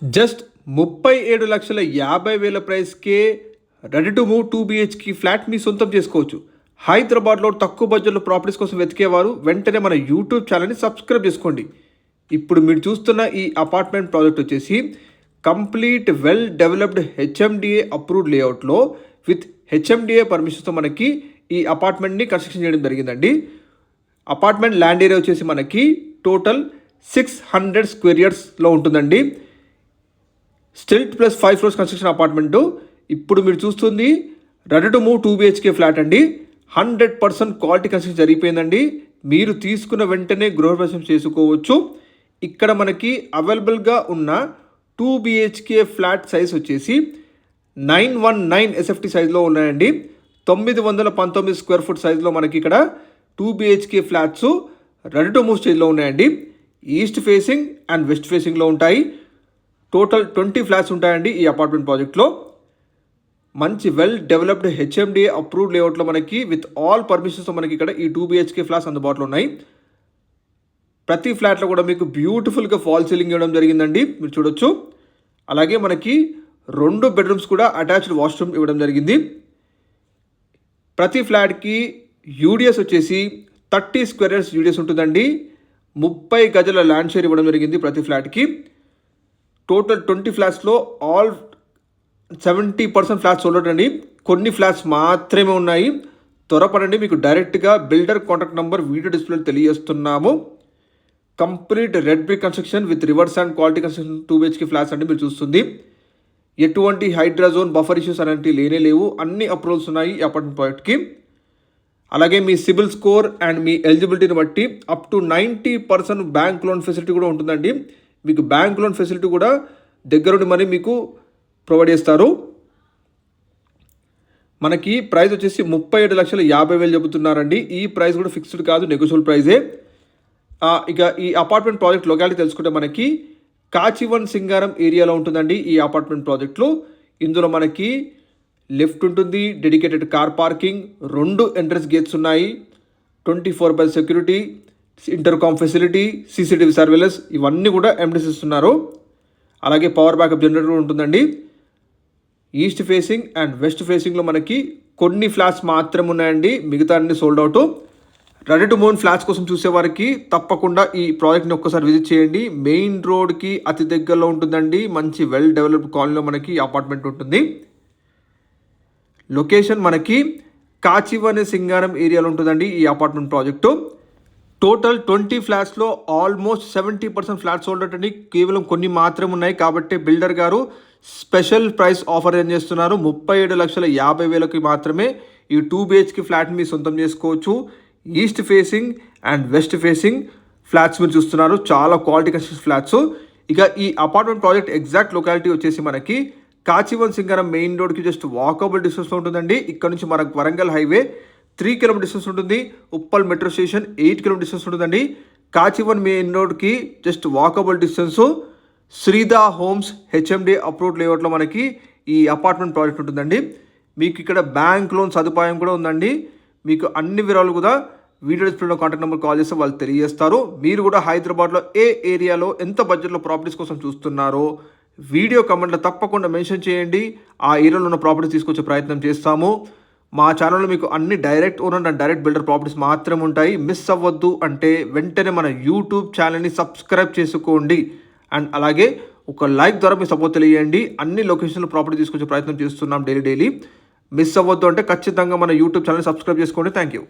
Just 37,50,000 ప్రైస్కే ready to move 2 BHK flat మీ సొంతం చేసుకోవచ్చు. హైదరాబాద్లో తక్కువ బడ్జెట్లో ప్రాపర్టీస్ కోసం వెతికేవారు వెంటనే మన యూట్యూబ్ ఛానల్ని సబ్స్క్రైబ్ చేసుకోండి. ఇప్పుడు మీరు చూస్తున్న ఈ అపార్ట్మెంట్ ప్రాజెక్ట్ వచ్చేసి complete well developed HMDA approved లేఅవుట్లో విత్ HMDA పర్మిషన్స్తో మనకి ఈ అపార్ట్మెంట్ని కన్స్ట్రక్షన్ చేయడం జరిగిందండి. అపార్ట్మెంట్ ల్యాండ్ ఏరియా వచ్చేసి మనకి టోటల్ 600 స్క్వేర్ యార్డ్స్లో ఉంటుందండి. Stilt plus 5 floors construction apartment. ఇప్పుడు మీరు చూస్తుంది ready to move 2 BHK flat అండి. 100% క్వాలిటీ కన్స్ట్రక్షన్ జరిగిపోయిందండి. మీరు తీసుకున్న వెంటనే గృహప్రవేశం చేసుకోవచ్చు. ఇక్కడ మనకి అవైలబుల్గా ఉన్న 2 BHK ఫ్లాట్ సైజ్ వచ్చేసి 919 SFT సైజ్లో ఉన్నాయండి. 919 స్క్వేర్ ఫుట్ సైజ్లో మనకి ఇక్కడ 2 BHK flats ready to move స్టేజ్లో ఉన్నాయండి. ఈస్ట్ ఫేసింగ్ అండ్ వెస్ట్ ఫేసింగ్లో ఉంటాయి. టోటల్ 20 ఫ్లాట్స్ ఉంటాయండి ఈ అపార్ట్మెంట్ ప్రాజెక్ట్లో. మంచి వెల్ డెవలప్డ్ HMDA అప్రూవ్డ్ లేఅవుట్లో మనకి విత్ ఆల్ పర్మిషన్స్తో మనకి ఇక్కడ ఈ 2 BHK ఫ్లాట్స్ అందుబాటులో ఉన్నాయి. ప్రతి ఫ్లాట్లో కూడా మీకు బ్యూటిఫుల్గా ఫాల్ సీలింగ్ ఇవ్వడం జరిగిందండి, మీరు చూడొచ్చు. అలాగే మనకి 2 బెడ్రూమ్స్ కూడా అటాచ్డ్ వాష్రూమ్ ఇవ్వడం జరిగింది. ప్రతి ఫ్లాట్కి UDS వచ్చేసి 30 స్క్వేర్ యార్డ్స్ UDS ఉంటుందండి. 30 గజల ల్యాండ్ షేర్ ఇవ్వడం జరిగింది ప్రతి ఫ్లాట్కి. టోటల్ 20 ఫ్లాట్స్లో ఆల్ 70% ఫ్లాట్స్ సోల్డ్ అండి. కొన్ని ఫ్లాట్స్ మాత్రమే ఉన్నాయి. త్వరపడండి, మీకు డైరెక్ట్గా బిల్డర్ కాంటాక్ట్ నెంబర్ వీడియో డిస్ప్లేలో తెలియజేస్తున్నాము. Complete red brick construction with reverse and quality construction 2 BHK flats అంటే మీరు చూస్తుంది. ఎటువంటి హైడ్రా జోన్ బఫర్ ఇష్యూస్ అనేవి లేనే లేవు. అన్ని అప్రూవల్స్ ఉన్నాయి ఈ అపార్ట్మెంట్ ప్రాజెక్ట్కి. అలాగే మీ సిబిల్ స్కోర్ అండ్ మీ ఎలిజిబిలిటీని బట్టి up to 90% bank loan facility కూడా ఉంటుందండి. మీకు బ్యాంక్ లోన్ ఫెసిలిటీ కూడా దగ్గరుండి మరి మీకు ప్రొవైడ్ చేస్తారు. మనకి ప్రైస్ వచ్చేసి 37,50,000 చెబుతున్నారండి. ఈ ప్రైస్ కూడా ఫిక్స్డ్ కాదు, నెగోషియబుల్ ప్రైజే. ఇక ఈ అపార్ట్మెంట్ ప్రాజెక్ట్ లొకాలిటీ తెలుసుకుంటే మనకి కాచివన్ సింగారం ఏరియాలో ఉంటుందండి ఈ అపార్ట్మెంట్ ప్రాజెక్ట్లో. ఇందులో మనకి లిఫ్ట్ ఉంటుంది, dedicated car parking, 2 entrance gates ఉన్నాయి, 24/7 security, intercom facility, CCTV surveillance ఇవన్నీ కూడా ఎండిస్ ఇస్తున్నారు. అలాగే పవర్ బ్యాకప్ జనరేటర్ ఉంటుందండి. ఈస్ట్ ఫేసింగ్ అండ్ వెస్ట్ ఫేసింగ్లో మనకి కొన్ని ఫ్లాట్స్ మాత్రమే ఉన్నాయండి, మిగతా అన్ని sold out. Ready to move flats కోసం చూసేవారికి తప్పకుండా ఈ ప్రాజెక్ట్ని ఒక్కసారి విజిట్ చేయండి. మెయిన్ రోడ్కి అతి దగ్గరలో ఉంటుందండి. మంచి వెల్ డెవలప్డ్ కాలనీలో మనకి అపార్ట్మెంట్ ఉంటుంది. లొకేషన్ మనకి కాచివన్ సింగారం ఏరియాలో ఉంటుందండి ఈ అపార్ట్మెంట్ ప్రాజెక్టు. టోటల్ 20 ఫ్లాట్స్లో ఆల్మోస్ట్ 70% ఫ్లాట్స్ సోల్డ్ అవుట్ అండి. కేవలం కొన్ని మాత్రమే ఉన్నాయి కాబట్టి బిల్డర్ గారు స్పెషల్ ప్రైస్ ఆఫర్ ఏం చేస్తున్నారు. 37,50,000కి మాత్రమే ఈ 2 BHK ఫ్లాట్ మీ సొంతం చేసుకోవచ్చు. East facing and west facing flats మీరు చూస్తున్నారు, చాలా క్వాలిటీ కన్స్ట్రక్షన్ ఫ్లాట్స్. ఇక ఈ అపార్ట్మెంట్ ప్రాజెక్ట్ ఎగ్జాక్ట్ లొకాలిటీ వచ్చేసి మనకి కాచివన్ సింగారం మెయిన్ రోడ్కి జస్ట్ వాకబుల్ డిస్టెన్స్లో ఉంటుందండి. ఇక్కడ నుంచి మనకు వరంగల్ హైవే 3 కిలోమీటర్ డిస్టెన్స్ ఉంటుంది. Uppal metro station 8 kilometre distance ఉంటుందండి. కాచివన్ మెయిన్ రోడ్కి just walkable distance. Sreeda homes HMDA approved లేఅవుట్లో మనకి ఈ అపార్ట్మెంట్ ప్రాజెక్ట్ ఉంటుందండి. మీకు ఇక్కడ బ్యాంక్ లోన్ సదుపాయం కూడా ఉందండి. మీకు అన్ని వివరాలు కూడా వీడియో డిస్ప్లేలో కాంటాక్ట్ నెంబర్ కాల్ చేస్తే వాళ్ళు తెలియజేస్తారు. మీరు కూడా హైదరాబాద్లో ఏ ఏరియాలో ఎంత బడ్జెట్లో ప్రాపర్టీస్ కోసం చూస్తున్నారో వీడియో కమెంట్లో తప్పకుండా మెన్షన్ చేయండి. ఆ ఏరియాలో ఉన్న ప్రాపర్టీస్ తీసుకొచ్చే ప్రయత్నం చేస్తాము. మా ఛానల్లో మీకు అన్ని direct owner and direct builder properties మాత్రమే ఉంటాయి. మిస్ అవ్వద్దు అంటే వెంటనే మన యూట్యూబ్ ఛానల్ని సబ్స్క్రైబ్ చేసుకోండి. అండ్ అలాగే ఒక లైక్ ద్వారా మీ సపోర్ట్ తెలియజేయండి. అన్ని లొకేషన్లో ప్రాపర్టీ తీసుకొచ్చే ప్రయత్నం చేస్తున్నాం డైలీ. మిస్ అవ్వద్దు అంటే ఖచ్చితంగా మన యూట్యూబ్ ఛానల్ సబ్స్క్రైబ్ చేసుకోండి. Thank you.